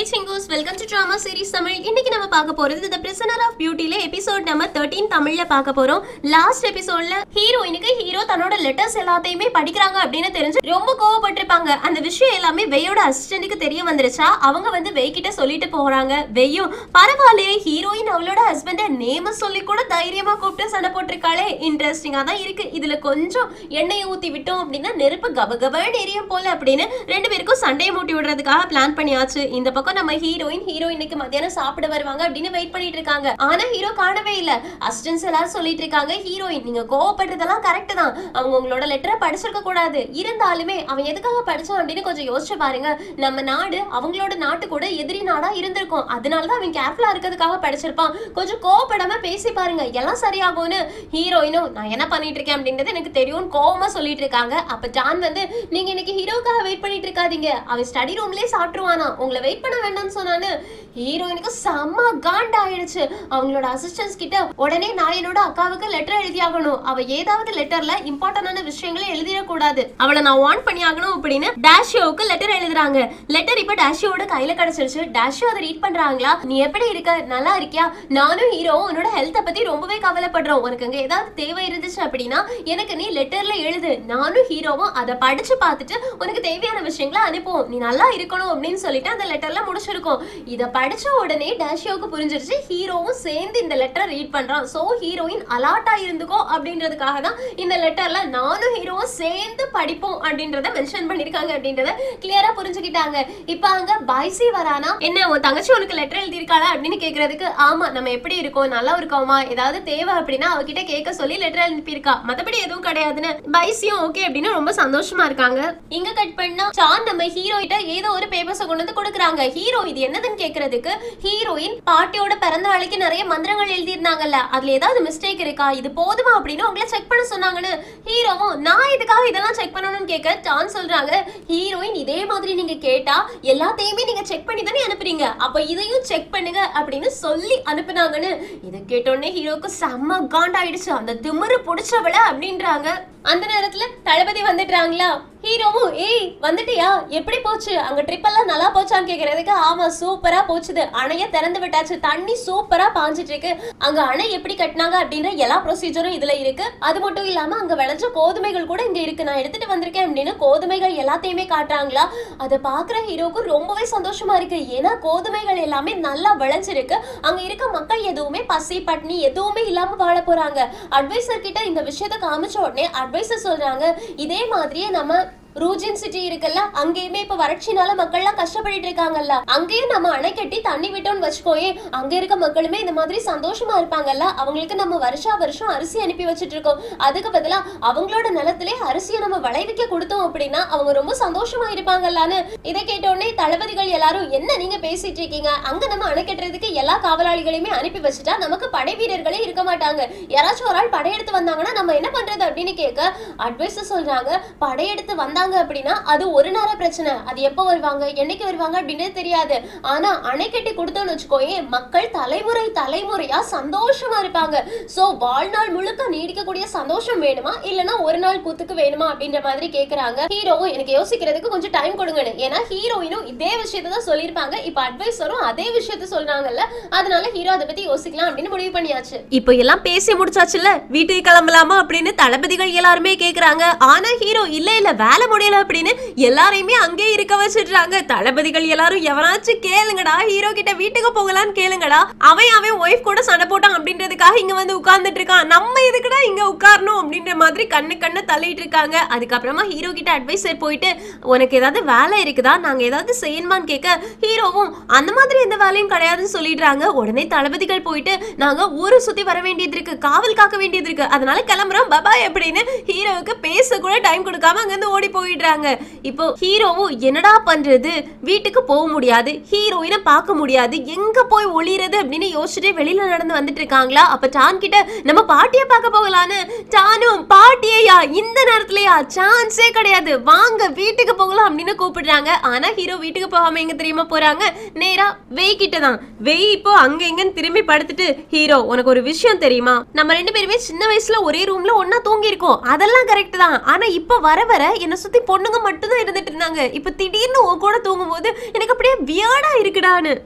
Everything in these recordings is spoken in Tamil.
Chingus, welcome to Drama Series Tamil. இன்னைக்கு நம்ம பார்க்க போறது The Prisoner of Beautyல எபிசோட் நம்பர் 13 தமிழ்ல பார்க்க போறோம். லாஸ்ட் எபிசோட்ல ஹீரோ தன்னோட லெட்டர்ஸ் எல்லாத்தையுமே படிக்கிறாங்க அப்படின்னு தெரிஞ்சு ரொம்ப கோவப்பட்டிருப்பாங்க. அந்த விஷயம் எல்லாமே வெய்யோட அசிஸ்டன்ட்க்கு தெரிய வந்துருச்சா அவங்க வந்து வெய் கிட்ட சொல்லிட்டு போறாங்க. வெய்யும் பரவாயில்லையே ஹீரோயின் அவளோட ஹஸ்பண்ட நேம சொல்லி கூட தைரியமா கூப்பிட்டு சண்டை போட்டிருக்காளே, இன்ட்ரெஸ்டிங்கா தான் இருக்கு. இதுல கொஞ்சம் எண்ணெயை ஊத்தி விட்டோம் அப்படின்னா நெருப்பு கபகபன்னு எரியும் போல அப்படின்னு ரெண்டு பேருக்கும் சண்டையை மூட்டி விடுறதுக்காக பிளான் பண்ணியாச்சு. இந்த பக்கம் நம்ம ஹீரோயினுக்கு மத்தியானம் சாப்பிட வருவாங்க அப்படின்னு வெயிட் பண்ணிட்டு இருக்காங்க. ஆனா ஹீரோ காணவே இல்ல. அசிஸ்டன்ட்ஸ் எல்லாரும் சொல்லிட்டு இருக்காங்க, ஹீரோயின் நீங்க கோவப்படுறதெல்லாம் கரெக்ட் தான், அவங்க உங்களோட லெட்டரை படிச்சிருக்க கூடாது, இருந்தாலுமே அவன் எதுக்காக படிச்சான் அப்படின்னு கொஞ்சம் யோசிச்சு பாருங்க. நம்ம நாடு அவங்களோட நாட்டு கூட எதிரி நாடா இருந்திருக்கும், அதனாலதான் அவன் கேர்ஃபுல்லா இருக்கிறதுக்காக படிச்சிருப்பான். கொஞ்சம் கோவப்படாம பேசி பாருங்க, எல்லாம் சரியாகும்னு ஹீரோயினும் நான் என்ன பண்ணிட்டு இருக்கேன் அப்படின்றது எனக்கு தெரியும் கோவமா சொல்லிட்டு இருக்காங்க. அப்ப ஜான் வந்து நீங்க இன்னைக்கு ஹீரோக்காக வெயிட் பண்ணிட்டு இருக்காதீங்க, அவன் ஸ்டடி ரூம்லயே சாப்பிட்டுருவானா, உங்களை வெயிட் பண்ண வேண்டாம்னு சொன்னான்னு ஹீரோயினுக்கு செம்ம காண்ட் ஆயிடுச்சு. அவங்களோட அசிஸ்டன்ஸ் கிட்ட உடனே நான் என்னோட அக்காவுக்கு லெட்டர் எழுதியாகணும், அவ ஏதாவது லெட்டர்ல இம்பார்ட்டன்டான விஷயங்களை எழுதிடக்கூடாது, அவளை நான் வார்ன் பண்ணி ஆகணும் அப்படின்னு டாஷியோவுக்கு லெட்டர் எழுதுறாங்க. லெட்டர் இப்ப டாஷியோட கையில கிடைச்சிருச்சு. டாஷியோ அதை ரீட் பண்றாங்களா, நீ எப்படி இருக்க, நல்லா இருக்கியா, நானும் ஹீரோவும் உன்னோட ஹெல்த்தை பத்தி ரொம்பவே கவலைப்படுறோம், உனக்கு அங்க ஏதாவது தேவை இருந்துச்சு அப்படின்னா எனக்கு நீ லெட்டர்ல எழுது, நானும் ஹீரோவும் அதை படிச்சு பார்த்துட்டு உனக்கு தேவையான விஷயங்களை அனுப்புவோம், நீ நல்லா இருக்கணும் அப்படின்னு சொல்லிட்டு அந்த லெட்டர்ல முடிச்சிருக்கோம். இத படிச்ச உடனே டாஷியோக்கு புரிஞ்சிருச்சு ஹீரோவும் சேர்ந்து இந்த லெட்டரை ரீட் பண்றான். சோ ஹீரோயின் அலர்ட்டா இருந்துக்கோ அப்படின்றதுக்காக தான் இந்த லெட்டர்ல நானும் ஹீரோவும் சேர்ந்து படிப்போம் அப்படின்றத மென்ஷன் பண்ணிருக்காங்க அப்படின்றத கிளியரா புரிஞ்சுக்கிட்டாங்க. இப்ப அங்க பாய்ஸி வரானா, என்ன உன் தங்கச்சி உனக்கு லெட்டர் எழுதிருக்காளா அப்படின்னு கேக்குறதுக்கு ஆமா நம்ம எப்படி இருக்கோம் நல்லா இருக்கோமா, ஏதாவது தேவை அப்படின்னா அவகிட்ட கேட்க சொல்லி லெட்டர் அனுப்பியிருக்கா, மத்தபடி எதுவும் கிடையாதுன்னு பாய்ஸியும் ஓகே அப்படின்னு ரொம்ப சந்தோஷமா இருக்காங்க. இங்க கட் பண்ணா சான் நம்ம ஹீரோ கிட்ட ஏதோ ஒரு பேப்பர்ஸ் கொண்டு வந்து கொடுக்குறாங்க. ஹீரோ இது என்னதுன்னு கேக்குறதுக்கு ஹீரோயின் பாட்டியோட பிறந்த நாளைக்கு நிறைய மந்திரங்கள் எழுதிருந்தாங்கல்ல, அதுல ஏதாவது மிஸ்டேக் இருக்கா, இது போதுமா அப்படின்னு உங்களை செக் பண்ண சொன்னாங்கன்னு ஹீரோவும் நான் இதுக்காக இதெல்லாம் செக் பண்ணணும்னு கேட்க சான் சொல்றாங்க ஹீரோயின் இதே மாதிரி நீங்க கேட்டா எல்லாத்தையுமே நீங்க செக் பண்ணி தானே அனுப்புறீங்க, அப்ப இதையும் செக் பண்ணுங்க அப்படின்னு சொல்லி அனுப்புனாங்கன்னு இதை கேட்டோடனே ஹீரோக்கு செம்ம காண்ட் ஆயிடுச்சு, அந்த திமிரு புடிச்சவள அப்படின்றாங்க. அந்த நேரத்துல தளபதி வந்துட்டாங்களா, ஹீரோவும் ஏய் வந்துட்டியா எப்படி போச்சு அங்க ட்ரிப் எல்லாம் நல்லா போச்சான்னு கேக்குறதுக்கு ஆமா சூப்பரா போச்சுது, அணைய திறந்து விட்டாச்சு, தண்ணி சூப்பரா பாஞ்சிட்டு இருக்கு, அங்க அணை எப்படி கட்டினாங்க அப்படின்ற எல்லா ப்ரொசீஜரும் இதுல இருக்கு, அது மட்டும் இல்லாம அங்க விளைஞ்ச கோதுமைகள் கூட இங்க இருக்கு, நான் எடுத்துட்டு வந்திருக்கேன் அப்படின்னு கோதுமைகள் எல்லாத்தையுமே காட்டுறாங்களா. அதை பாக்குற ஹீரோக்கு ரொம்பவே சந்தோஷமா இருக்கு, ஏன்னா கோதுமைகள் எல்லாமே நல்லா விளைஞ்சிருக்கு, அங்க இருக்க மக்கள் எதுவுமே பசி பட்னி எதுவுமே இல்லாம வாழ போறாங்க. அட்வைசர் கிட்ட இந்த விஷயத்த காமிச்ச உடனே அட்வைசர் சொல்றாங்க இதே மாதிரியே நம்ம ரூஜின் சிட்டி இருக்குல்ல, அங்கேயுமே இப்ப வறட்சினால மக்கள் எல்லாம் கஷ்டப்பட்டு இருக்காங்கல்ல, அங்கேயும் நம்ம அணை கட்டி தண்ணி விட்டோம்னு வச்சுக்கோயே அங்க இருக்க மக்களுமே இந்த மாதிரி சந்தோஷமா இருப்பாங்கல்ல, அவங்களுக்கு நம்ம வருஷம் அரிசி அனுப்பி வச்சுட்டு இருக்கோம், அதுக்கு பதிலா அவங்களோட நிலத்திலே அரிசியை நம்ம விளைவிக்க கொடுத்தோம் அப்படின்னா அவங்க ரொம்ப சந்தோஷமா இருப்பாங்கல்லான்னு. இதை கேட்டோடனே தளபதிகள் எல்லாரும் என்ன நீங்க பேசிட்டு இருக்கீங்க, அங்க நம்ம அணை கட்டுறதுக்கு எல்லா காவலாளிகளையுமே அனுப்பி வச்சுட்டா நமக்கு படை வீரர்களே இருக்க மாட்டாங்க, யாராச்சும் ஒரு ஆள் படையெடுத்து வந்தாங்கன்னா நம்ம என்ன பண்றது அப்படின்னு கேட்க அட்வைசர் சொல்றாங்க படையெடுத்து வந்தாங்க அப்படின்னா அது ஒரு நேர பிரச்சனை, அது எப்போ வருவாங்க என்னைக்கு வருவாங்க அப்படின்றது தெரியாது, ஆனா அணை கட்டி கொடுத்தோம்னு வச்சுக்கோயே மக்கள் தலைமுறையா சந்தோஷமா இருப்பாங்க. சோ வாழ்நாள் முழுக்க நீடிக்கக்கூடிய சந்தோஷம் வேணுமா இல்லனா ஒரு நாள் கூத்துக்கு வேணுமா அப்படின்ற மாதிரி கேக்குறாங்க. ஹீரோவும் எனக்கு யோசிக்கிறதுக்கு கொஞ்சம் டைம் கொடுங்கன்னு, ஏன்னா ஹீரோயினும் இதே விஷயத்தை தான் சொல்லியிருப்பாங்க, இப்ப அட்வைசரும் அதே விஷயத்த சொல்றாங்கல்ல, அதனால ஹீரோ அதை பத்தி யோசிக்கலாம் அப்படின்னு முடிவு பண்ணியாச்சு. இப்போ எல்லாம் பேசி முடிச்சாச்சுல வீட்டுக்கு கிளம்பலாமா அப்படின்னு தளபதிகள் எல்லாருமே கேக்குறாங்க. ஆனா ஹீரோ இல்ல வேலை முடியல அப்படின்னு எல்லாரையுமே அங்கே இருக்க வச்சிடுறாங்க. தளபதிகள் எல்லாரும் எவனாச்சும் கேளுங்கடா ஹீரோ கிட்ட வீட்டுக்கு போகலான்னு கேளுங்கடா, அவன் ஒய்ஃப் கூட சண்டை போட்டான் அப்படின்றதுக்காக இங்க வந்து உட்கார்ந்துட்டு இருக்கான், நம்ம எதுக்குடா இங்க உட்காரணும் அப்படின்ற மாதிரி கண்ணு தள்ளிட்டு இருக்காங்க. அதுக்கப்புறமா ஹீரோ கிட்ட அட்வைசர் போயிட்டு உனக்கு ஏதாவது வேலை இருக்குதா நாங்க ஏதாவது செய்யணுமான்னு கேட்க ஹீரோவும் அந்த மாதிரி எந்த வேலையும் கிடையாதுன்னு சொல்லிடுறாங்க. உடனே தளபதிகள் போயிட்டு நாங்க ஊரை சுத்தி வர வேண்டியது இருக்கு, காவல் காக்க வேண்டியது இருக்கு, அதனால கிளம்புறோம் பபாய் அப்படின்னு ஹீரோவுக்கு பேச கூட டைம் கொடுக்காம அங்க இருந்து ஓடி போயிடுறாங்க. இப்போ ஹீரோவும் என்னடா பண்றது, வீட்டுக்கு போக முடியாது, ஹீரோயினை பார்க்க முடியாது, எங்க போய் ஒளிறது அப்படின்னு யோசிச்சுட்டு வெளியில நடந்து வந்துட்டு இருக்காங்களா. அப்ப சான் கிட்ட நம்ம பாட்டிய பார்க்க போகலான்னு, சானும் பாட்டியா இந்த நேரத்துலயா சான்ஸே கிடையாது, வாங்க வீட்டுக்கு போகலாம் அப்படின்னு கூப்பிடுறாங்க. ஆனா ஹீரோ வீட்டுக்கு போகாம எங்க தெரியுமா போறாங்க, நேரா வெய் கிட்ட தான். வெய் இப்போ அங்க எங்கன்னு திரும்பி படுத்துட்டு ஹீரோ உனக்கு ஒரு விஷயம் தெரியுமா, நம்ம ரெண்டு பேருமே சின்ன வயசுல ஒரே ரூம்ல ஒன்னா தூங்கி இருக்கோம், அதெல்லாம் கரெக்ட் தான், ஆனா இப்ப வர என்ன சுத்தி பொண்ணுங்க மட்டும் தான் இருந்துட்டு இருந்தாங்க. இப்ப திடீர்னு உன் கூட தூங்கும் போது எனக்கு அப்படியே வியர்டா இருக்குடான்னு.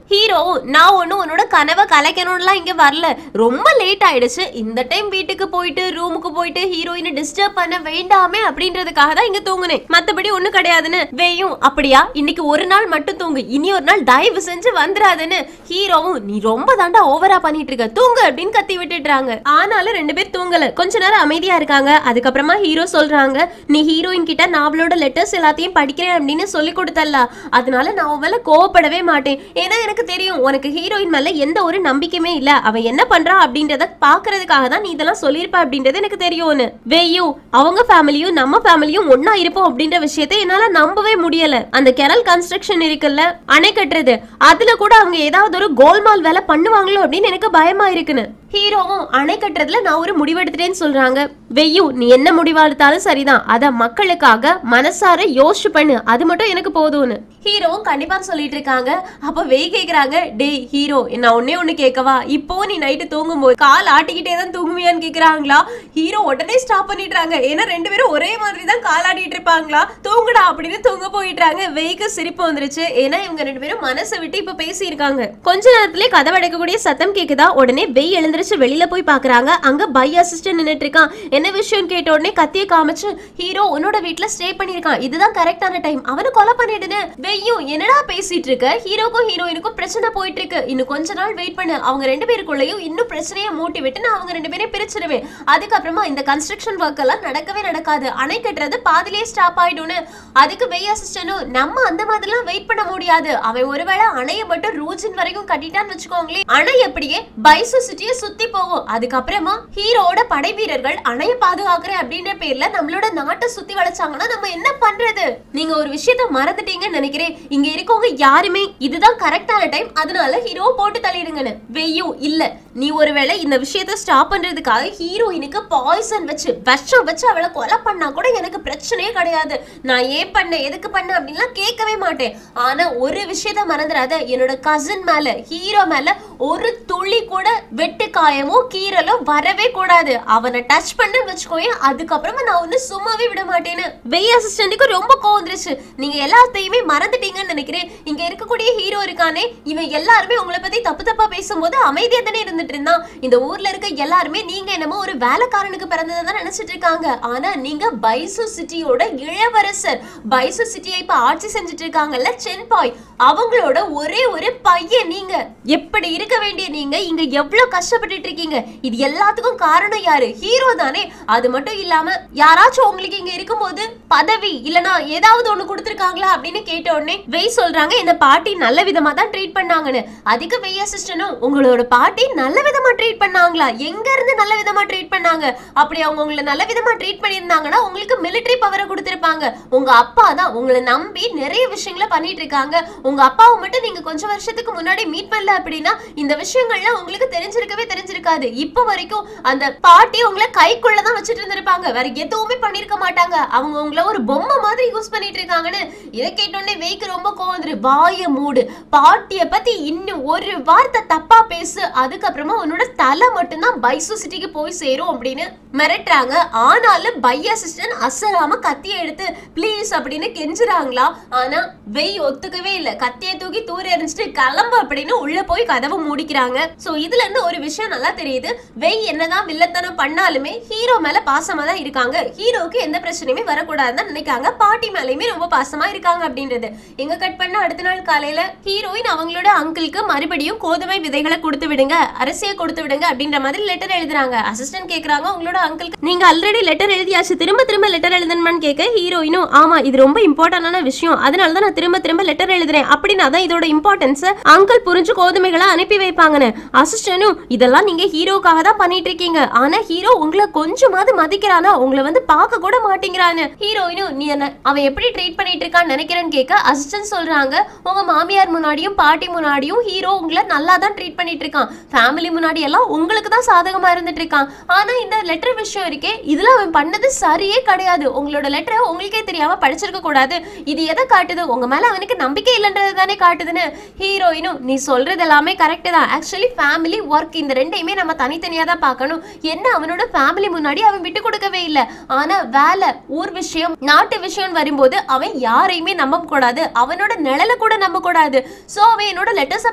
ஹீரோ நான் ஒன்னும் உன்னோட கனவை கலைக்கணும்லாம் இங்க வரல, ரொம்ப லேட் ஆயிடுச்சு, இந்த டைம் வீட்டுக்கு போயிட்டு ரூமுக்கு போயிட்டு ஹீரோயினை டிஸ்டர்ப் பண்ண வேண்டாமே அப்படின்றதுக்காக தான் இங்க தூங்குனேன், மத்தபடி ஒண்ணு கிடையாதுன்னு. வெய்யும் அப்படியா, இன்னைக்கு ஒரு நாள் மட்டும் தூங்கு, இனி ஒரு நாள் தயவு செஞ்சு வந்துடாதுன்னு. ஹீரோவும் நீ ரொம்ப தாண்டா ஓவரா பண்ணிட்டு இருக்க, தூங்கு அப்படின்னு கத்தி விட்டுடுறாங்க. ஆனாலும் ரெண்டு பேர் தூங்கல, கொஞ்ச நேரம் அமைதியா இருக்காங்க. அதுக்கப்புறமா ஹீரோ சொல்றாங்க, நீ ஹீரோயின் கிட்ட நான் அவளோட லெட்டர்ஸ் எல்லாத்தையும் படிக்கிறேன் அப்படின்னு சொல்லி கொடுத்தல்ல, அதனால நான் அவள கோவப்படவே மாட்டேன். ஏன்னா எனக்கு தெரியும் உனக்கு ஹீரோயின் மேல எந்த ஒரு நம்பிக்கையுமே இல்ல, அவ என்ன பண்றா அப்படின்றத பாக்குறதுக்காக தான் நீ இதெல்லாம் சொல்லிருப்ப அப்படின்றது எனக்கு தெரியும்னு. வெய்யும் அவங்க ஃபேமிலியும் நம்ம ஃபேமிலியும் ஒன்னா இருப்போம் அப்படின்ற விஷயத்தை என்னால நம்பவே முடியல. அந்த கெனல் கன்ஸ்ட்ரக்ஷன் இருக்குல்ல, அணை கட்டுறது, அதுல கூட அவங்க ஏதாவது ஒரு கோல்மால் வேலை பண்ணுவாங்களோ அப்படின்னு எனக்கு பயமா இருக்குன்னு. ஹீரோவும் அணை கட்டுறதுல நான் ஒரு முடிவெடுத்துட்டேன்னு சொல்றாங்க. வெய்யும் நீ என்ன முடிவெடுத்தாலும் சரிதான், அத மக்களுக்காக மனசார யோசிச்சு பண்ணு, அது மட்டும் எனக்கு போதும்னு ஹீரோவும் கண்டிப்பா சொல்லிட்டு இருக்காங்க. அப்ப வெய் கேக்குறாங்க, டேய் ஹீரோ நான் ஒன்னே ஒண்ணு கேட்கவா, இப்போ நீ நைட்டு தூங்கும் போது கால் ஆட்டிக்கிட்டே தான் தூங்குவியான்னு கேக்குறாங்களா. ஹீரோ உடனே ஸ்டாப் பண்ணிடுறாங்க, ஏன்னா ரெண்டு பேரும் ஒரே மாதிரி தான் கால் ஆடிட்டு இருப்பாங்களா, தூங்குடா அப்படின்னு தூங்க போயிட்டாங்க. வெய்க்கு சிரிப்பு வந்துருச்சு, ஏன்னா இவங்க ரெண்டு பேரும் மனசை விட்டு இப்ப பேசி இருக்காங்க. கொஞ்ச நேரத்திலே கதவு அடைக்கக்கூடிய சத்தம் கேக்குதா. உடனே வெய் எழுந்திருச்சு வெளியில போய் பாக்குறாங்க. அங்க பை அசிஸ்டன்ட் நின்னுட்டு இருக்கான். என்ன விஷயம் கேட்ட உடனே கத்தியை காமிச்சு, ஹீரோ உன்னோட வீட்டுல ஸ்டே பண்ணிருக்கான், இதுதான் கரெக்டான டைம், அவனை கொலை பண்ணிடுன்னு. வெய்யும் என்னடா பேசிட்டு இருக்க, ஹீரோக்கும் ஹீரோயினுக்கும் பிரச்சனை போயிட்டு இருக்கு, இன்னும் கொஞ்ச நாள் வெயிட் பண்ணு, அவங்க ரெண்டு பேருக்குள்ளயும் இன்னும் பிரச்சனையை மூட்டி விட்டு நான் அவங்க ரெண்டு பேரையும் பிரிச்சிருவேன், அதுக்கப்புறமா இந்த கன்ஸ்ட்ரக்ஷன் ஒர்க் எல்லாம் நடக்கவே நடக்காது, அணை கட்டுறது பாதிலே ஸ்டாப் ஆயிடும்னு. அதுக்கு வெய் அசிஸ்டன்ட் நம்ம அந்த மாதிரிலாம் வெயிட் பண்ண முடியாது, அவன் ஒருவேளை அணையை மட்டும் ரூஜின் வரைக்கும் கட்டிட்டான்னு வச்சுக்கோங்களேன், அணை எப்படியே பைசு சிட்டியை சுத்தி போகும், அதுக்கப்புறமா ஹீரோட படை வீரர்கள் அணையை பாதுகாக்கிறேன் அப்படின்ற பேர்ல நம்மளோட நாட்டை சுத்தி வளைச்சாங்கன்னா நம்ம என்ன பண்றது. நீங்க ஒரு விஷயத்த மறந்துட்டீங்கன்னு நினைக்கிறேன், இங்க இருக்கவங்க யாருமே இதுதான் கரெக்டான டைம், அதனால ஹீரோ போட்டு தள்ளிடுங்கன்னு. வெய்யும் இல்ல, நீ ஒருவேளை இந்த விஷயத்த ஸ்டாப் பண்றதுக்காக ஹீரோயினுக்கு பாய்சன் வச்சு விஷம் வச்சு அவளை கொலை பண்ணா கூட எனக்கு பிரச்சனையே கிடையாது, நான் ஏன் பண்ண எதுக்கு பண்ண அப்படின்லாம் கேட்கவே மாட்டேன். ஆனா ஒரு விஷயத்த மறந்துடாத, என்னோட கசின் மேல ஹீரோ மேல ஒரு துளி கூட வெட்டு காயமோ கீரலோ வரவே கூடாது, அவனை டச் பண்ண வச்சுக்கோயேன், அதுக்கப்புறமா நான் ஒண்ணு சும்மாவே விட மாட்டேன்னு. வெய் அசிஸ்டன்ட்டுக்கு ரொம்ப கோவம் வந்துருச்சு, நீங்க எல்லாத்தையுமே மறந்துட்டீங்கன்னு நினைக்கிறேன், இங்க இருக்கக்கூடிய ஹீரோ இருக்கானே இவன் எல்லாருமே உங்களை பத்தி தப்பு தப்பா பேசும்போது அமைதியா தானே இருந்துட்டு இருந்தான், இந்த ஊர்ல இருக்க எல்லாருமே நீங்க என்னமோ ஒரு வேலைக்காரனுக்கு பிறந்ததான் நினைச்சிட்டு இருக்காங்க, ஆனா நீங்க பைசு சிட்டியோட இளவரசர், பைசு சிட்டியை இப்ப ஆட்சி செஞ்சுட்டு இருக்காங்கல்ல சென்பாய், அவங்களோட ஒரே ஒரு பையன் நீங்க. எப்படி இருக்க வேண்டிய நீங்க இங்க எவ்வளவு கஷ்டப்பட்டு இருக்கீங்க, இது எல்லாத்துக்கும் காரணம் யாரு, ஹீரோ தானே. அது மட்டும் இல்லாம யாராச்சும் உங்களுக்கு இங்க இருக்கும்போது பதவி இல்லனா ஏதாவது ஒண்ணு கொடுத்திருக்காங்களா அப்படின்னு கேட்ட உடனே வெய் சொல்றாங்க, இந்த பாட்டி நல்ல விதமா தான் ட்ரீட் பண்ணாங்கன்னு. அதுக்கு வெய் அசிஸ்டன்ட், உங்களோட பாட்டி நல்ல விதமா ட்ரீட் பண்ணாங்களா, எங்க இருந்து நல்ல விதமா ட்ரீட் பண்ணாங்க, அப்படி அவங்க உங்களை நல்ல விதமா ட்ரீட் பண்ணியிருந்தாங்கன்னா உங்களுக்கு மிலிட்டரி பவரை கொடுத்திருப்பாங்க, உங்க அப்பா தான் உங்களை நம்பி நிறைய விஷயங்களை பண்ணிட்டு இருக்காங்க, உங்க அப்பாவை மட்டும் நீங்க கொஞ்சம் வருஷத்துக்கு முன்னாடி மீட் பண்ணல அப்படின்னா இந்த விஷயங்கள்லாம் உங்களுக்கு தெரிஞ்சிருக்கவே தெரிஞ்சிருக்காது, இப்ப வரைக்கும் அந்த பாட்டி உங்களை கைக்குள்ளதான் வச்சுட்டு இருந்திருப்பாங்க, வேற எதுவுமே பண்ணிருக்க மாட்டாங்க, அவங்க உங்களை ஒரு பொம்மை மாதிரி யூஸ் பண்ணிட்டு இருக்காங்கன்னு. இதை கேட்டோடனே வெய்க்கு ரொம்ப கோவம் வந்துரு, வாய மூடு, பாட்டிய பத்தி இன்னும் ஒரு வார்த்தை தப்பா பேசு, அதுக்கப்புறமா உன்னோட தலை மட்டும்தான் பைசு சிட்டிக்கு போய் சேரும் அப்படின்னு மிரட்டுறாங்க. ஆனாலும் பை அசிஸ்டன்ட் அசராம கத்தியை எடுத்து ப்ளீஸ் அப்படின்னு கெஞ்சுறாங்களா. ஆனா வெய் ஒத்துக்கவே இல்ல, கத்தியை தூக்கி தூர எறிஞ்சிட்டு கிளம்பு அப்படின்னு உள்ள போய் கதவை மூடிக்கிறாங்க. சோ இதுல இருந்து ஒரு விஷயம் நல்லா தெரியுது, வெய் என்னதான் வில்லத்தனம் பண்ணாலுமே ஹீரோ மேல பாசமா தான் இருக்காங்க, ஹீரோக்கு எந்த பிரச்சனையுமே வரக்கூடாதுன்னு நினைக்காங்க, பாட்டி மேலயுமே ரொம்ப பாசமா இருக்காங்க அப்படின்றது. எங்க கட் பண்ண அடுத்த நாள் காலையில ஹீரோயின் அவங்களோட அங்கிளுக்கு மறுபடியும் கோதுமை விதைகளை கொடுத்து விடுங்க, அரிசியை கொடுத்து விடுங்க அப்படின்ற மாதிரி லெட்டர் எழுதுறாங்க. அசிஸ்டன்ட் கேக்குறாங்க, உங்களோட அங்கிளுக்கு நீங்க ஆல்ரெடி லெட்டர் எழுதியாச்சு, திரும்ப திரும்ப லெட்டர் எழுதணுமான்னு கேட்க ஹீரோயினும் ஆமா இது ரொம்ப இம்பார்ட்டன்டான விஷயம், அதனாலதான் நான் திரும்ப திரும்ப லெட்டர் எழுதுறேன், அப்படின்னா தான் இதோட இம்பார்ட்டன்ஸ் அங்கிள் புரிஞ்சு கோதுமைகளை அனுப்பி வைப்பாங்கன்னு. அசிஸ்டன்டும் இதெல்லாம் நீங்க ஹீரோக்காக தான் பண்ணிட்டு இருக்கீங்க, ஆனா ஹீரோ உங்களை கொஞ்சமாவது மதிக்கிறானா, உங்களை வந்து பார்க்க கூட மாட்டேங்கிறான்னு. ஹீரோயினும் நீ என்ன அவன் எப்படி ட்ரீட் பண்ணிட்டு இருக்கான்னு நினைக்கிறேன்னு கேட்க அசிஸ்டன்ட் சொல்றாங்க, உங்க மாமியார் முன்னாடியும் பாட்டி முன்னாடியும் ஹீரோ உங்களை நல்லா தான் ட்ரீட் பண்ணிட்டு இருக்கான், ஃபேமிலி முன்னாடி எல்லாம் உங்களுக்கு தான் சாதகமா இருந்துட்டு இருக்கான், ஆனா இந்த லெட்டர் விஷயம் இருக்கே இதுல அவன் பண்ணது சரியே கிடையாது, உங்களோட லெட்டரை உங்களுக்கே தெரியாம படிச்சிருக்க கூடாது, இது எதை காட்டுது, உங்க மேல அவனுக்கு நம்பிக்கை இல்லைன்றது தானே காட்டுதுன்னு. ஹீரோயினும் நீ சொல்றது எல்லாமே கரெக்ட் கரெக்ட் தான். ஆக்சுவலி ஃபேமிலி ஒர்க் இந்த ரெண்டையுமே நம்ம தனித்தனியா தான் பார்க்கணும். என்ன அவனோட ஃபேமிலி முன்னாடி அவன் விட்டு கொடுக்கவே இல்லை. ஆனா வேலை, ஊர் விஷயம், நாட்டு விஷயம் வரும்போது அவன் யாரையுமே நம்ப கூடாது, அவனோட நிழலை கூட நம்ப கூடாது. சோ அவன் என்னோட லெட்டர்ஸை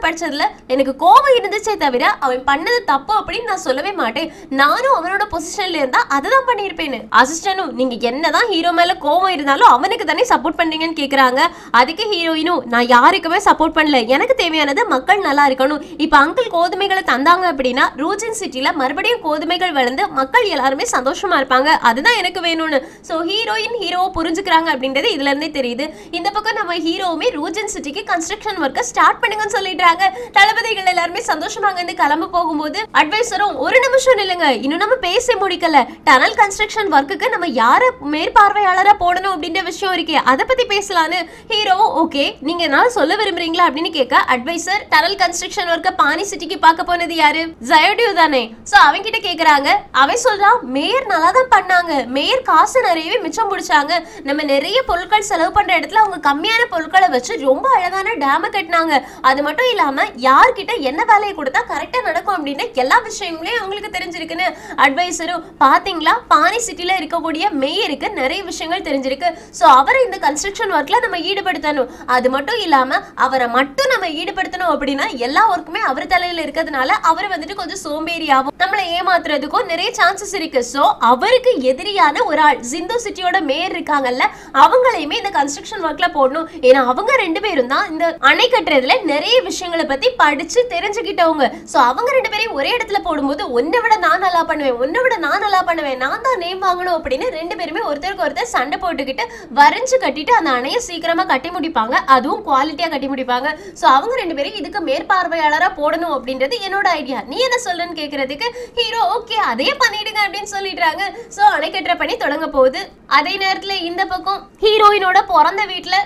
படிச்சதுல எனக்கு கோபம் இருந்துச்சே தவிர அவன் பண்ணது தப்பு அப்படின்னு நான் சொல்லவே மாட்டேன். நானும் அவனோட பொசிஷன்ல இருந்தா அதுதான் பண்ணிருப்பேன்னு. அசிஸ்டனும் நீங்க என்னதான் ஹீரோ மேல கோபம் இருந்தாலும் அவனுக்கு தானே சப்போர்ட் பண்றீங்கன்னு கேக்குறாங்க. அதுக்கு ஹீரோயினும் நான் யாருக்குமே சப்போர்ட் பண்ணல, எனக்கு தேவையானது மக்கள் நல்லா இருக்கணும். இப்ப அங்கிள் கோதுமைகளை தந்தாங்க அப்படின்னா ரூஜன் சிட்டில மறுபடியும் கோதுமைகள் வளர்ந்து மக்கள் எல்லாருமே சந்தோஷமா இருப்பாங்க, அதுதான் எனக்கு வேணும்னு. சோ ஹீரோயின் ஹீரோவை புரிஞ்சுக்கிறாங்க அப்படின்றது இதுல இருந்தே தெரியுது. இந்த பக்கம் நம்ம ஹீரோவுமே ரூஜன் சிட்டிக்கு கன்ஸ்ட்ரக்ஷன் ஒர்க்கை ஸ்டார்ட் பண்ணுங்கன்னு சொல்லிடுறாங்க. தளபதிகள் எல்லாருமே சந்தோஷமாக இருந்து கிளம்ப போகும்போது அட்வைசரும் ஒரு நிமிஷம் இல்லைங்க, இன்னும் நம்ம பேசி முடிக்கல, டனல் கன்ஸ்ட்ரக்ஷன் ஒர்க்குக்கு நம்ம யார மேற்பார்வையாளரா போடணும் அப்படின்ற விஷயம் இருக்கே, அதை பத்தி பேசலான்னு ஹீரோவும் ஓகே நீங்க நான் சொல்ல விரும்புறீங்களா அப்படின்னு கேட்க அட்வைசர் டனல் கன்ஸ்ட்ரக்ஷன் ஒர்க்க பானி சிட்டிக்கு பார்க்க போனது யாரு, ஜயோடியூ தானே. சோ அவங்க கிட்ட கேக்குறாங்க. அவன் சொல்றான் மேயர் நல்லா தான் பண்ணாங்க, மேயர் காசு நிறையவே மிச்சம் பிடிச்சாங்க, நம்ம நிறைய பொருட்கள் செலவு பண்ற இடத்துல அவங்க கம்மியான பொருட்களை வச்சு ரொம்ப அழகான டேம கட்டினாங்க, அது மட்டும் இல்லாம யார்கிட்ட என்ன வேலையை கொடுத்தா கரெக்டா நடக்கும் அப்படின்னு எல்லா விஷயங்களையும் அவங்களுக்கு தெரிஞ்சிருக்குன்னு அட்வைசரும் பாத்தீங்களா பானி சிட்டில இருக்கக்கூடிய மேயருக்கு நிறைய விஷயங்கள் தெரிஞ்சிருக்கு. சோ அவரை இந்த கன்ஸ்ட்ரக்ஷன் ஒர்க்ல நம்ம ஈடுபடுத்தணும், அது மட்டும் இல்லாம அவரை மட்டும் நம்ம ஈடுபடுத்தணும் அப்படின்னா எல்லா ஒர்க்குமே அவர் தலையில இருக்கிறதுனால அவர் வந்துட்டு கொஞ்சம் சோம்பேறியாவும் நம்மளை ஏமாத்துறதுக்கும் நிறைய சான்சஸ் இருக்கு. சோ அவருக்கு எதிரியான ஒரு ஆள் ஜிந்து சிட்டியோட மேயர் இருக்காங்கல்ல, அவங்களையுமே இந்த கன்ஸ்ட்ரக்ஷன் ஒர்க்ல போடணும். ஏன்னா அவங்க ரெண்டு பேரும் தான் இந்த அணை கட்டுறதுல நிறைய விஷயங்களை பத்தி படிச்சு தெரிஞ்சுக்கிட்டவங்க. சோ அவங்க ரெண்டு பேரையும் ஒரே இடத்துல போடும்போது உன்னை விட நான் நல்லா பண்ணுவேன், உன்னை விட நான் நல்லா பண்ணுவேன், நான் தான் நேம் வாங்கணும் அப்படின்னு ரெண்டு பேருமே ஒருத்தருக்கு ஒருத்தர் சண்டை போட்டுக்கிட்டு வரைஞ்சு கட்டிட்டு அந்த அணையை சீக்கிரமா கட்டி முடிப்பாங்க, அதுவும் குவாலிட்டியா கட்டி முடிப்பாங்க. சோ அவங்க ரெண்டு பேரும் இதுக்கு மேற்பார்வையாளரா போடணும் அப்படின்றது என்னோட ஐடியா, நீ என்ன சொல்றன்னு கேக்குறதுக்கு ஹீரோ ஓகே அதே பண்ணிடுங்க அப்படின்னு சொல்லிடுறாங்க. சோ அணை கட்டுற பணி தொடங்க போகுது. அதே நேரத்துல இந்த பக்கம் ஹீரோயினோட பிறந்த வீட்டுல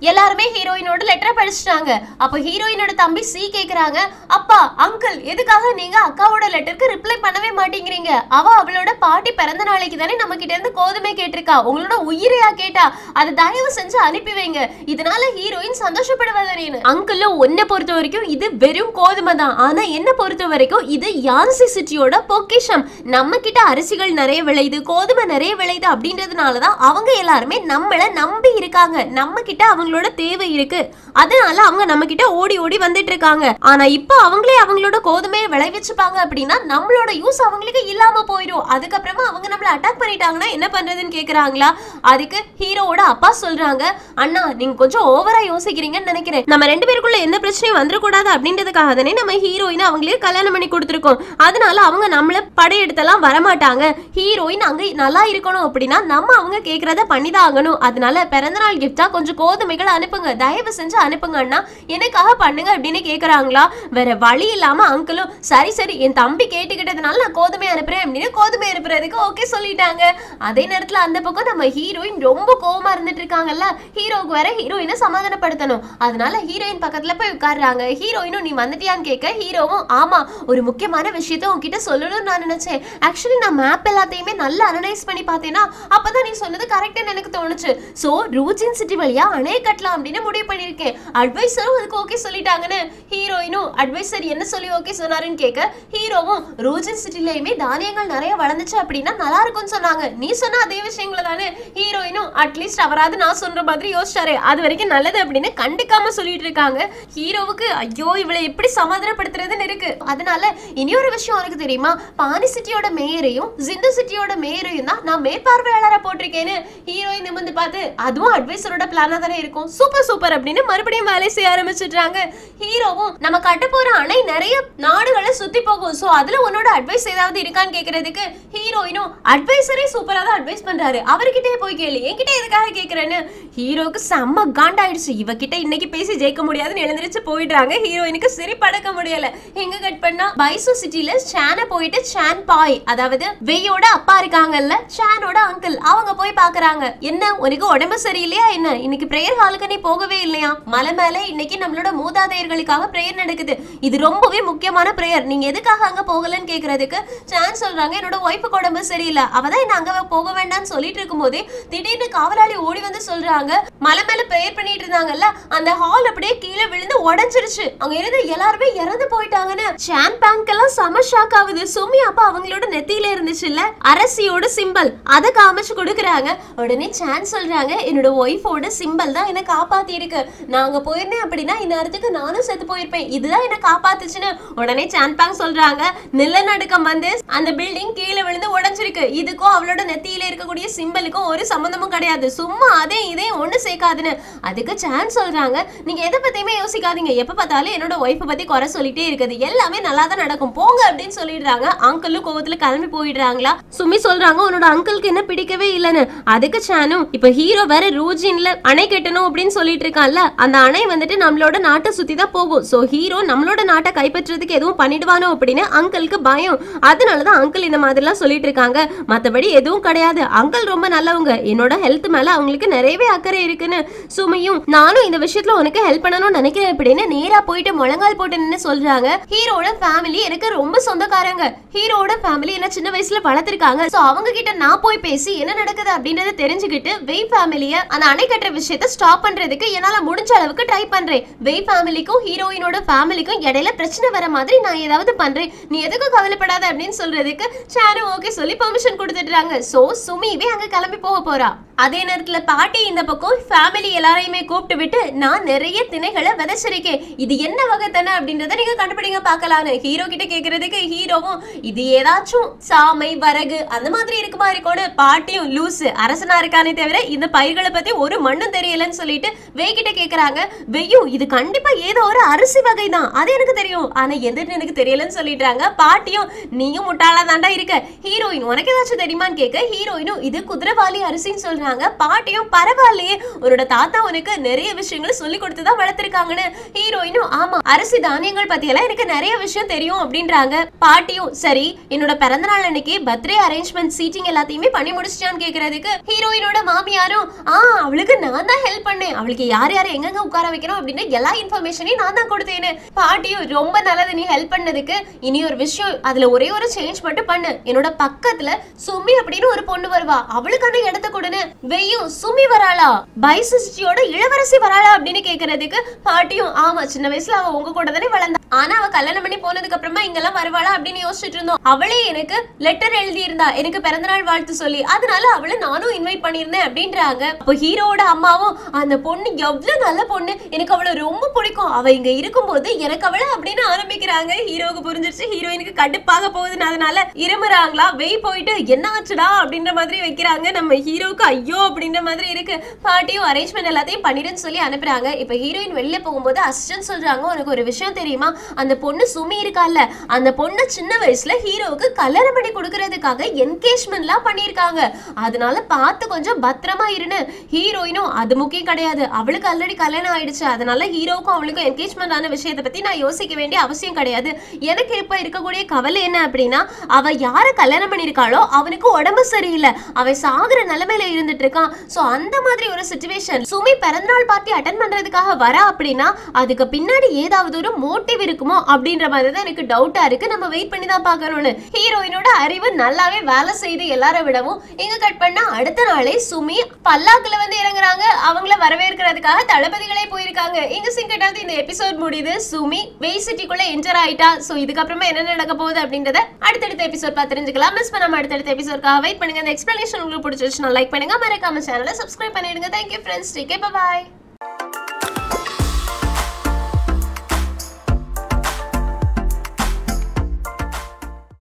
எல்லாருமே ஹீரோயினோட லெட்டர் படிச்சுட்டாங்க. அப்ப ஹீரோயினோட தம்பி சி கேக்குறாங்க, அப்பா அங்கிள் எதுக்காக நீங்க அக்காவோட லெட்டருக்கு ரிப்ளை பண்ணவே மாட்டேங்கிறீங்க, அவளோட பாட்டி பிறந்த நாளைக்கு தானே நம்ம கிட்ட இருந்து கோதுமை கேட்டிருக்கா, உங்களோட உயிரையா கேட்டா, அதை தயவு செஞ்சு அனுப்பி வைங்க, இதனால ஹீரோயின் சந்தோஷப்படுவதேன்னு. அங்கிள் உன்னை பொறுத்த வரைக்கும் இது வெறும் கோதுமை தான், ஆனா என்ன பொறுத்த வரைக்கும் இது யான்சி சிட்டியோட பொக்கிஷம், நம்ம கிட்ட அரிசிகள் நிறைய விளையுது, கோதுமை நிறைய விளையுது அப்படின்றதுனாலதான் அவங்க எல்லாருமே நம்மள நம்பி இருக்காங்க, நம்ம கிட்ட அவங்களோட தேவை இருக்கு, அதனால அவங்க நம்ம கிட்ட ஓடி ஓடி வந்துட்டு இருக்காங்க. ஆனா இப்ப அவங்களே அவங்களோட கோதுமையை விளைவிச்சுப்பாங்க அப்படின்னா நம்மளோட யூஸ் அவங்களுக்கு இல்லாம போயிடும், அதுக்கப்புறமா அவங்க நம்மள அட்டாக் பண்ணிட்டாங்கன்னா என்ன பண்றதுன்னு கேக்குறாங்களா. அதுக்கு ஹீரோவோட அப்பா சொல்றாங்க, அண்ணா நீங்க கொஞ்சம் ஓவரா யோசிக்கிறீங்கன்னு நினைக்கிறேன், நம்ம ரெண்டு பேருக்குள்ள எந்த பிரச்சனையும் வந்துடக்கூடாது அப்படின்றதுக்காக தானே நம்ம ஹீரோயின் அவங்களுக்கு கல்யாணம் பண்ணி கொடுத்துருக்கோம், அதனால அவங்க நம்மள படையெடுத்தெல்லாம் வரமாட்டாங்க, ஹீரோயின் அங்க நல்லா இருக்கணும் அப்படின்னா நம்ம அவங்க கேக்குறத பண்ணிதான் ஆகணும், அதனால பிறந்தநாள் கிஃப்டா கொஞ்சம் கோதுமை அனுப்புங்க, தயவு செஞ்சு அனுப்புங்க அண்ணா, எனக்காக பண்ணுங்க அப்படின்னு கேக்குறாங்களா. வேற வழி இல்லாம அங்கிளும் சரி சரி என் தம்பி கேட்டுக்கிட்டதுனால நான் கோதுமை அனுப்புறேன் அப்படின்னு கோதுமை அனுப்புறதுக்கு ஓகே சொல்லிட்டாங்க. அதே நேரத்துல அந்த பக்கம் நம்ம ஹீரோயின் ரொம்ப கோவமா இருந்துட்டு இருக்காங்கல்ல, ஹீரோக்கு வேற ஹீரோயினை சமாதானப்படுத்தணும், அதனால ஹீரோயின் பக்கத்துல போய் உட்கார்றாங்க. ஹீரோயினும் நீ வந்துட்டியான்னு கேட்க ஹீரோவும் ஆமா ஒரு முக்கியமான விஷயத்த உன்கிட்ட சொல்லணும்னு நான் நினைச்சேன், ஆக்சுவலி நான் மேப் எல்லாத்தையுமே நல்லா அனலைஸ் பண்ணி பார்த்தேன்னா அப்பதான் நீ சொன்னது கரெக்ட்னு எனக்கு தோணுச்சு, சோ ரூஜின் சிட்டி வழியா அணை கட்டலாம் அப்படின்னு முடிவு பண்ணிருக்கேன். அட்வைசரும் அதுக்கு ஓகே சொல்லிட்டாங்கன்னு ஹீரோயினும் அட்வைசர் என்ன சொல்லி ஓகே சொன்னாருன்னு கேட்க ஹீரோவும் ரூஜன் சிட்டிலயுமே தானியங்கள் நிறைய வளர்ந்துச்சு அப்படின்னா நல்லா இருக்கும்னு சொன்னாங்க, நீ சொன்ன அதே விஷயங்கள தானே. ஹீரோயினும் அட்லீஸ்ட் அவராது நான் சொல்ற மாதிரி யோசிச்சாரு, அது வரைக்கும் நல்லது அப்படின்னு கண்டுக்காம சொல்லிட்டு இருக்காங்க. ஹீரோவுக்கு ஐயோ இவளை எப்படி சமாதானப்படுத்துறதுன்னு இருக்கு. அதனால இனியொரு விஷயம் உனக்கு தெரியுமா, பானி சிட்டியோட மேயரையும் ஜிந்து சிட்டியோட மேயரையும் தான் நான் மேற்பார்வையாளரை போட்டிருக்கேன்னு ஹீரோயின் நிமிர்ந்து பார்த்து அதுவும் அட்வைசரோட பிளானா தானே இருக்கும், சூப்பர் சூப்பர் அப்படின்னு மறுபடியும் வேலை செய்ய ஆரம்பிச்சிட்டாங்க. ஹீரோவும் நம்ம கட்ட போற அணை நிறைய நாடுகளை சுத்தி போகும், சோ அதுல உன்னோட அட்வைஸ் ஏதாவது இருக்கான்னு கேக்குறதுக்கு ஹீரோயினும் அட்வைசரே சூப்பரா தான் அட்வைஸ் பண்றாரு, அவர்கிட்டே போய் கேளு, என்கிட்ட எதுக்காக கேக்குறேன்னு. ஹீரோக்கு செம்ம காண்டாயிடுச்சு, இவகிட்ட இன்னைக்கு பேசி ஜெயிக்க முடியாதுன்னு எழுந்திருச்சு போயிடுறாங்க. ஹீரோயினுக்கு சரி படக்க முடியல. எங்க கட் பண்ணா பைசு சிட்டில சான போயிட்டு சான் பாய் அதாவது வெய்யோட அப்பா இருக்காங்கல்ல சானோட அங்கிள், அவங்க போய் பாக்குறாங்க. என்ன உனக்கு உடம்பு சரியில்லையா என்ன, இன்னைக்கு பிரேயர் பால்கனி போகவே இல்லையா? மலை மேல இன்னைக்கு நம்மளோட மூதாதையர்களுக்காக பிரேயர் நடக்குது. இது ரொம்பவே முக்கியமான பிரேயர். நீங்க எதுக்காக அங்க போகலன்னு கேக்குறதுக்கு சான் சொல்றாங்க, என்னோட ஒய்ஃபுக்கு உடம்பு சரியில்லை, அவதான் என்ன அங்க போக வேண்டாம்னு சொல்லிட்டு இருக்கும் போதே திடீர்னு காவலாளி ஓடி வந்து சொல்றாங்க, மலை மேல பிரேயர் பண்ணிட்டு இருந்தாங்கல்ல அந்த ஹால் அப்படியே கீழே விழுந்து உடைஞ்சிருச்சு, அங்க இருந்து எல்லாருமே இறந்து போயிட்டாங்கன்னு. சான் பேங்க் எல்லாம் செம ஷாக் ஆகுது. சுமி அப்ப அவங்களோட நெத்தியில இருந்துச்சுல்ல அரசியோட சிம்பல், அதை காமிச்சு கொடுக்குறாங்க. உடனே சான் சொல்றாங்க, என்னோட ஒய்ஃபோட சிம்பல் தான் என்ன காப்பாத்தி இருக்கு, நாங்க போயிருந்தேன் அப்படின்னா இந்நேரத்துக்கு நானும் செத்து போயிருப்பேன், இதுதான் என்ன காப்பாத்துச்சுன்னு. உடனே சான் பேங்க் சொல்றாங்க, நிலநடுக்கம் வந்து அந்த பில்டிங் கீழே விழுந்து உடைஞ்சிருக்கு, இதுக்கும் அவளோட நெத்தியில இருக்கக்கூடிய சிம்பலுக்கும் ஒரு சம்பந்தமும் கிடையாது, சும்மா அதே இதே ஒண்ணு சேர்க்காதுன்னு. அதுக்கு சான் சொல்றாங்க, நீங்க எதை பத்தியுமே யோசிக்காதீங்க, எப்ப பார்த்தாலும் என்னோட ஒய்ஃபை பத்தி குறை சொல்லிட்டே இருக்குது, எல்லாமே நல்லா தான் நடக்கும் போங்க அப்படின்னு சொல்லிடுறாங்க. அங்கிளும் கோவத்துல கிளம்பி போயிடுறாங்களா. சுமி சொல்றாங்க, உன்னோட அங்கிளுக்கு என்ன பிடிக்கவே இல்லைன்னு. அதுக்கு சானும், இப்ப ஹீரோ வேற ரூஜின்ல அணை கட்டணும் அப்படின்னு சொல்லிட்டு இருக்கான்ல, அந்த அணை வந்துட்டு நம்மளோட நாட்டை சுத்தி தான் போகும். சோ ஹீரோ நம்மளோட நாட்டை கைப்பற்றதுக்கு எதுவும் பண்ணிடுவானோ அப்படின்னு அங்கிளுக்கு பயம். அதனாலதான் அங்கிள் இந்த மாதிரி எல்லாம் சொல்லிட்டு இருக்காங்க. மத்தபடி எதுவும் கிடையாது, அங்கிள் ரொம்ப நல்லவங்க, என்னோட ஹெல்த் மேல அவங்களுக்கு நிறையவே அக்கறை இருக்குன்னு. சுமையும், நானும் இந்த விஷயத்துல உனக்கு ஹெல்ப் பண்ணணும்னு நினைக்கிறேன் அப்படின்னு நேரா போயிட்டு முழங்கால் போட்டு நின்னு சொல்றாங்க. ஹீரோட ஃபேமிலி எனக்கு ரொம்ப சொந்தக்காரங்க, ஹீரோட ஃபேமிலி என்ன சின்ன வயசுல வளர்த்திருக்காங்க. சோ அவங்க கிட்ட நான் போய் பேசி என்ன நடக்குது அப்படின்றத தெரிஞ்சுக்கிட்டு வெய் ஃபேமிலிய அந்த அணை கட்டுற விஷயத்தை ஸ்டாப் பண்றதுக்கு என்னால முடிஞ்ச அளவுக்கு ட்ரை பண்றேன். வெய் ஃபேமிலிக்கும் ஹீரோயினோட ஃபேமிலிக்கும் இடையில பிரச்சனை வர மாதிரி நான் ஏதாவது பண்றேன், நீ எதுக்கும் கவலைப்படாத அப்படின்னு சொல்றதுக்கு சாரும் ஓகே சொல்லி பெர்மிஷன் கொடுத்துட்டாங்க. சோ சுமிவே அங்க கிளம்பி போக போறா. அதே நேரத்துல பாட்டி இந்த பக்கம் ஃபேமிலி எல்லாரையுமே கூப்பிட்டு விட்டு, நான் நிறைய திணைகளை விதைச்சிருக்கேன், இது என்ன வகை தானே அப்படின்றத நீங்க கண்டுபிடிங்க பார்க்கலான்னு ஹீரோ கிட்ட கேக்குறதுக்கு ஹீரோவும், இது ஏதாச்சும் சாமை வரகு அந்த மாதிரி இருக்கு மாதிரி கூட. பாட்டியும் லூசு அரசனா இருக்கானே தவிர இந்த பயிர்களை பத்தி ஒரு மண்ணும் தெரியலன்னு சொல்லிட்டு வெய் கிட்ட கேக்குறாங்க. வெய்யும், இது கண்டிப்பா ஏதோ ஒரு அரிசி வகை தான், அது எனக்கு தெரியும், ஆனா எதுன்னு எனக்கு தெரியலன்னு சொல்லிடுறாங்க. பாட்டியும், நீயும் முட்டாளா தாண்டா இருக்க, ஹீரோயின் உனக்கு ஏதாச்சும் தெரியுமான்னு கேட்க ஹீரோயினும் இது குதிரைவாலி அரிசின்னு சொல்றாங்க. பாட்டியும், பரவாயில்லையே உன்னோட தாத்தா உனக்கு நிறைய விஷயங்கள் சொல்லி கொடுத்துதான் வளர்த்திருக்காங்கன்னு. ஹீரோயினும், ஆமா அரிசி தானியங்கள் பத்தி எல்லாம் எனக்கு நிறைய விஷயம் தெரியும் அப்படின்றாங்க. பாட்டியும், சரி என்னோட பிறந்த நாள் அன்னைக்கு பர்த்டே அரேஞ்ச்மெண்ட் சீட்டிங் எல்லாத்தையுமே பண்ணி முடிச்சிட்டான்னு கேக்குறதுக்கு ஹீரோயினோட மாமியாரும், அவளுக்கு நான் தான் ஹெல்ப் பண்ணேன், அவளுக்கு யார் யாரை எங்கெங்க உட்கார வைக்கணும் அப்படின்னு எல்லா இன்ஃபர்மேஷனையும் நான் தான் கொடுத்தேன்னு. பாட்டியும், ரொம்ப நல்லது நீ ஹெல்ப் பண்ணதுக்கு, இனி ஒரு விஷயம் அதுல ஒரே ஒரு சேஞ்ச் மட்டும் பண்ணு, என்னோட பக்கத்துல சுமி அப்படின்னு ஒரு பொண்ணு வருவா, அவளுக்கான இடத்த கொடுன்னு. வெய்யும், சுமி வராளா, பைசிஸ்டியோட இளவரசி வராளா அப்படின்னு கேக்குறதுக்கு பாட்டியும், ஆமா சின்ன வயசுல அவ உங்க கூட தானே வளர்ந்தா, ஆனா அவ கல்யாணம் பண்ணி போனதுக்கு அப்புறமா இங்கெல்லாம் வருவாளா அப்படின்னு யோசிச்சுட்டு இருந்தோம், அவளே எனக்கு லெட்டர் எழுதி இருந்தா எனக்கு பிறந்தநாள் வாழ்த்து சொல்லி, அதனால அவளை நானும் இன்வைட் பண்ணிருந்தேன் அப்படின்றாங்க. அப்போ ஹீரோட அம்மாவும், அந்த பொண்ணு எவ்வளவு நல்ல பொண்ணு, எனக்கு அவளை ரொம்ப பிடிக்கும், அவ இங்க இருக்கும்போது எனக்கு அவளை அப்படின்னு ஆரம்பிக்கிறாங்க. ஹீரோவுக்கு புரிஞ்சிருச்சு, ஹீரோயினுக்கு கடுப்பாக போகுதுன்னு அதனால இருமுறாங்களா. வெய் போயிட்டு என்ன ஆச்சுடா அப்படின்ற மாதிரி வைக்கிறாங்க. நம்ம ஹீரோவுக்கு ஐயோ அப்படின்ற மாதிரி இருக்கு. பாட்டியும் அரேஞ்ச்மெண்ட் எல்லாத்தையும் பண்ணிடுன்னு சொல்லி அனுப்புறாங்க. இப்ப ஹீரோயின் வெளியில போகும்போது அசிஸ்டன்ட் சொல்றாங்க, உனக்கு ஒரு விஷயம் தெரியுமா, அந்த பொண்ணு சுமி இருக்கால, அந்த பொண்ணு சின்ன வயசுல ஹீரோவுக்கு கல்யாணம் பண்ணி கொடுக்கறதுக்காக என்கேஜ்மெண்ட்லாம் பண்ணிருக்காங்க, அதனால பார்த்து கொஞ்சம் பத்திரமா இருன்னு. ஹீரோயினும், அது முக்கியம் கிடையாது, அவளுக்கு ஆல்ரெடி கல்யாணம் ஆயிடுச்சு, அதனால ஹீரோவுக்கும் அவளுக்கும் என்கேஜ்மெண்ட் ஆன விஷயத்தை பத்தி நான் யோசிக்க வேண்டிய அவசியம் கிடையாது, எனக்கு இப்ப இருக்கக்கூடிய கவலை என்ன அப்படின்னா, அவ யார கல்யாணம் பண்ணிருக்காளோ அவனுக்கு உடம்பு சரியில்லை, அவன் சாகுற நிலைமையில இருந்துட்டு இருக்கான். சோ அந்த மாதிரி ஒரு சிச்சுவேஷன் சுமி பிறந்தநாள் பார்ட்டி அட்டென்ட் பண்றதுக்காக வரா அப்படின்னா அதுக்கு பின்னாடி ஏதாவது ஒரு மோட்டிவ் இருக்குமோ அப்படின்ற மாதிரி தான் எனக்கு டவுட்டா இருக்கு. நம்ம வெயிட் பண்ணி தான் பார்க்கணும்னு. ஹீரோயினோட அறிவு நல்லாவே வேலை செய்து எல்லாரை விடவும் எங்க கட் பண்ணா அடுத்த நாளே சுமி பல்லாக்குல வந்து இறங்குறாங்க. அவங்கள வரவேற்கிறதுக்காக தளபதிகளே போயிருக்காங்க. இங்க சிங்கட்டாவது இந்த எபிசோட் முடியுது. சுமி வெய் சிட்டிக்குள்ள என்டர் ஆயிட்டா. சோ இதுக்கப்புறமா என்ன நடக்க போகுது அப்படின்றத அடுத்தடுத்த எபிசோட் பார்த்து தெரிஞ்சுக்கலாம். மிஸ் பண்ணாம அடுத்தடுத்த எபிசோட்காக வெயிட் பண்ணுங்க. இந்த எக்ஸ்பிளனேஷன் உங்களுக்கு பிடிச்சிருச்சுன்னா லைக் பண்ணுங்க, மறக்காம சேனலை சப்ஸ்கிரைப் பண்ணிடுங்க. Thank you friends, take care, bye bye.